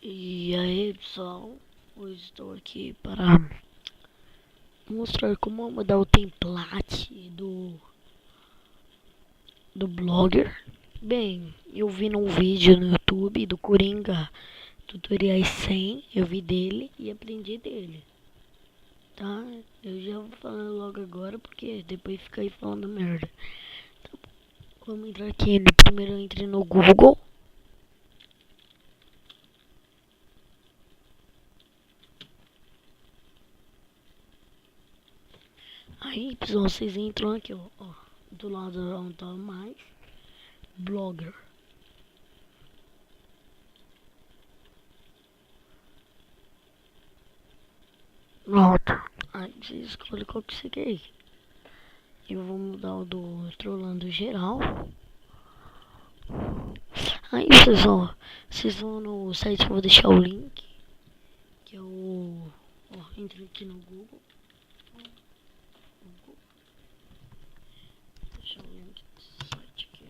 E aí pessoal, hoje estou aqui para mostrar como mudar o template do Blogger. Bem, eu vi num vídeo no YouTube do Coringa Tutoriais 100, eu vi dele e aprendi dele, tá? Eu já vou falar logo agora porque depois fica aí falando merda. Então, vamos entrar aqui, primeiro eu entrei no Google. Aí pessoal, vocês entram aqui, ó, do lado onde tá mais Blogger. Pronto. Aí você escolhe qual que você quer. Eu vou mudar o do Trollando Geral. Aí vocês vão no site que eu vou deixar o link. Que é o... Ó, entra aqui no Google. Deixa o link do site aqui.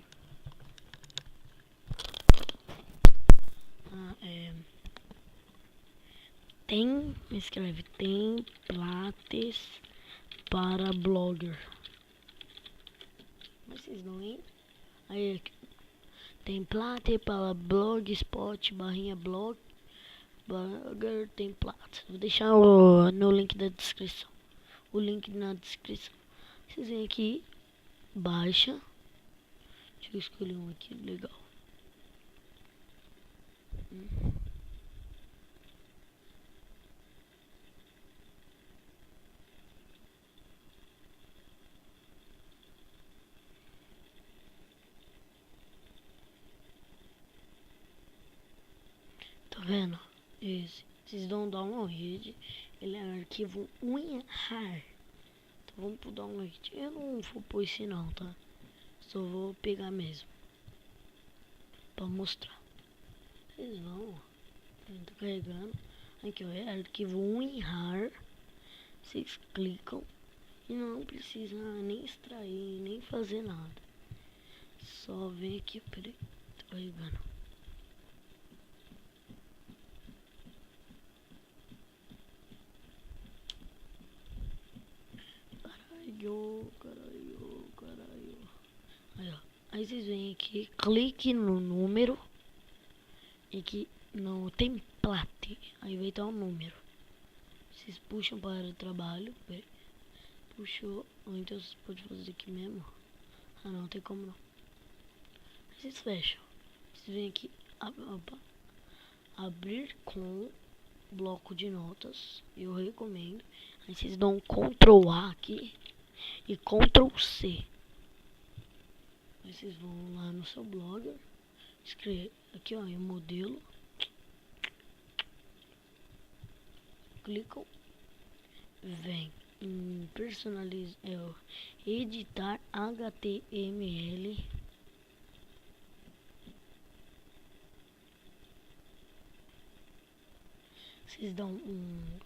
Escreve templates para blogger. Mas vocês não entram? Aí template para blogspot barrinha blogger template. Vou deixar no link da descrição. O link na descrição. Vocês vêm aqui, baixa. Deixa eu escolher um aqui legal. Tá vendo? Esse. Vocês dão download. Ele é arquivo WinRAR. Então vamos pro download. Eu não vou pôr esse não, tá? Só vou pegar mesmo. Pra mostrar. Vocês vão, ó. Tá carregando. Aqui, ó. É arquivo WinRAR. Vocês clicam. E não precisa nem extrair, nem fazer nada. Só vem aqui, peraí. Tô carregando. Caralho. Aí, ó. Aí vocês vêm aqui, clique no número. E aqui no template. Aí vai estar o número. Vocês puxam para o trabalho. Peraí. Puxou. Ou então vocês podem fazer aqui mesmo. Ah, não tem como não. Aí vocês fecham. Vocês vêm aqui. Abrir com bloco de notas. Eu recomendo. Aí vocês dão um Ctrl A aqui. E Ctrl C. Aí vocês vão lá no seu blogger. Escrever aqui, ó, em modelo. Clicam. Vem em personalizar. Editar HTML. Vocês dão um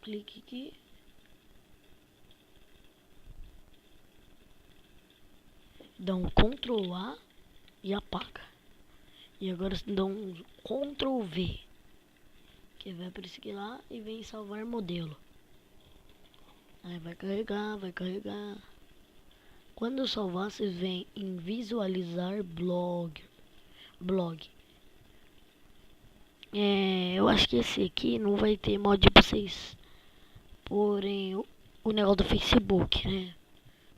clique aqui. Dá um Ctrl A e apaga. E agora dá um Ctrl V. Que vai aparecer aqui lá e vem salvar modelo. Aí vai carregar. Quando salvar, vocês vêm em visualizar blog. Eu acho que esse aqui não vai ter mod pra vocês. Porém, o negócio do Facebook, né?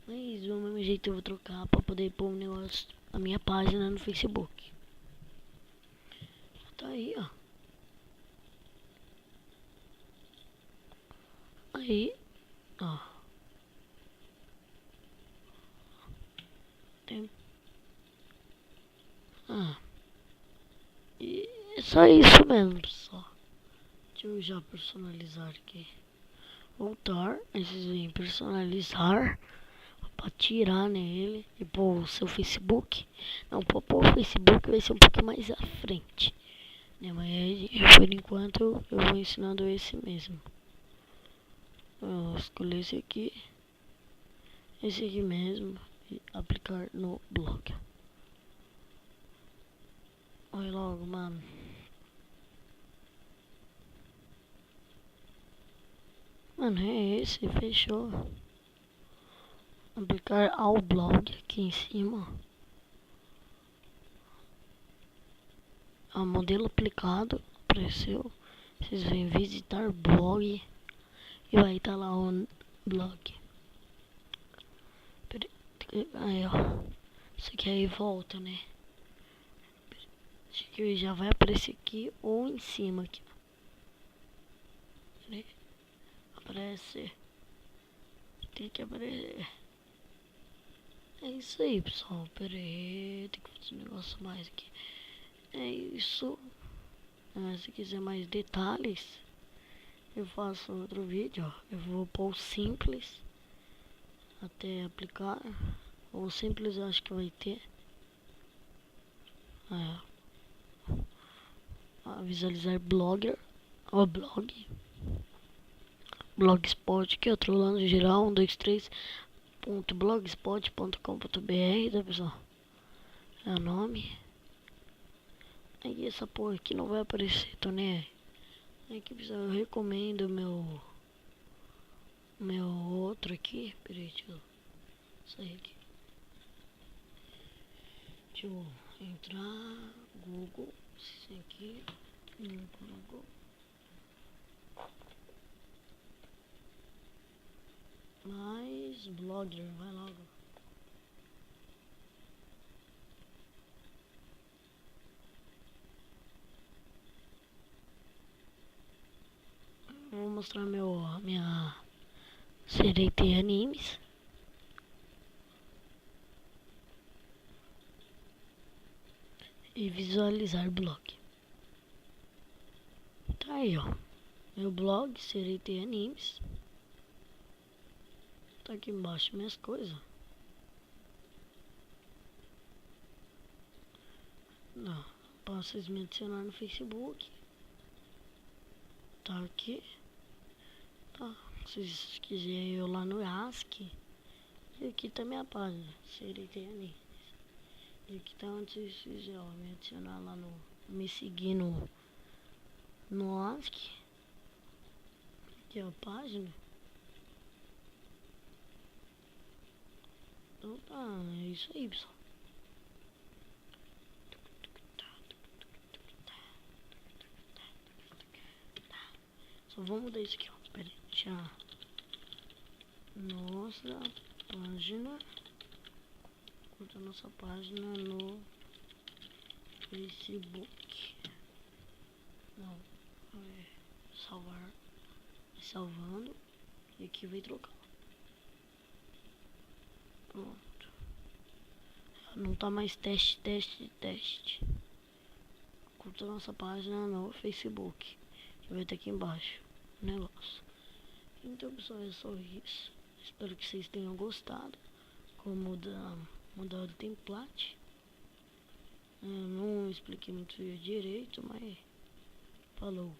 Mas do mesmo jeito eu vou trocar pra poder pôr um negócio, a minha página no Facebook. Tá aí, ó. Aí, ó. Tem... E é só isso mesmo, pessoal. Deixa eu já personalizar aqui. Voltar, aí vocês vêm personalizar. Pra tirar nele e pôr o seu Facebook. Não, pra pôr o Facebook vai ser um pouquinho mais à frente, né? Mas por enquanto eu vou ensinando esse mesmo. Eu vou escolher esse aqui mesmo e aplicar no blog. Olha logo, mano. Mano, é esse, fechou. Aplicar ao blog aqui em cima. A modelo aplicado apareceu. Vocês vêm visitar blog e vai estar lá o blog. Aí, ó. Isso aqui aí volta, né? Acho que já vai aparecer aqui ou em cima aqui. Peraí. Aparece. Tem que aparecer. É isso aí, pessoal. Pera aí. Tem que fazer um negócio mais aqui. É isso. Se quiser mais detalhes, eu faço outro vídeo. Ó. Eu vou pôr o simples até aplicar. O simples eu acho que vai ter. Visualizar blogger. Ó, blog. Blogspot, que é outro lado geral. 123.blogspot.com.br, tá, pessoal? É o nome. Aí essa porra aqui não vai aparecer, tô nem aí. Aqui, pessoal, eu recomendo meu outro aqui. Peraí, deixa eu sair aqui. Deixa eu entrar. Google. Isso aqui. Google. Mais blogger, vai logo. Vou mostrar minha série de animes. E visualizar blog. Tá aí, ó. Meu blog, série de animes. Tá aqui embaixo minhas coisas. Não, pra vocês me adicionar no Facebook. Tá aqui. Tá. Se vocês quiserem eu lá no Ask. E aqui tá minha página. Série de animes. E aqui tá onde vocês quiserem, ó, me adicionar lá no. Me seguir no Ask. Aqui é a página. Então tá, é isso aí, pessoal. Só vou mudar isso aqui, ó. Espera aí, deixa. Nossa página. Curta nossa página no Facebook. Não. Salvar. Salvando. E aqui vai trocar. Pronto. Não tá mais teste. Curta nossa página no Facebook. Que vai estar aqui embaixo. O negócio. Então, pessoal, é só isso. Espero que vocês tenham gostado. Como mudar o template. Eu não expliquei muito direito, mas falou.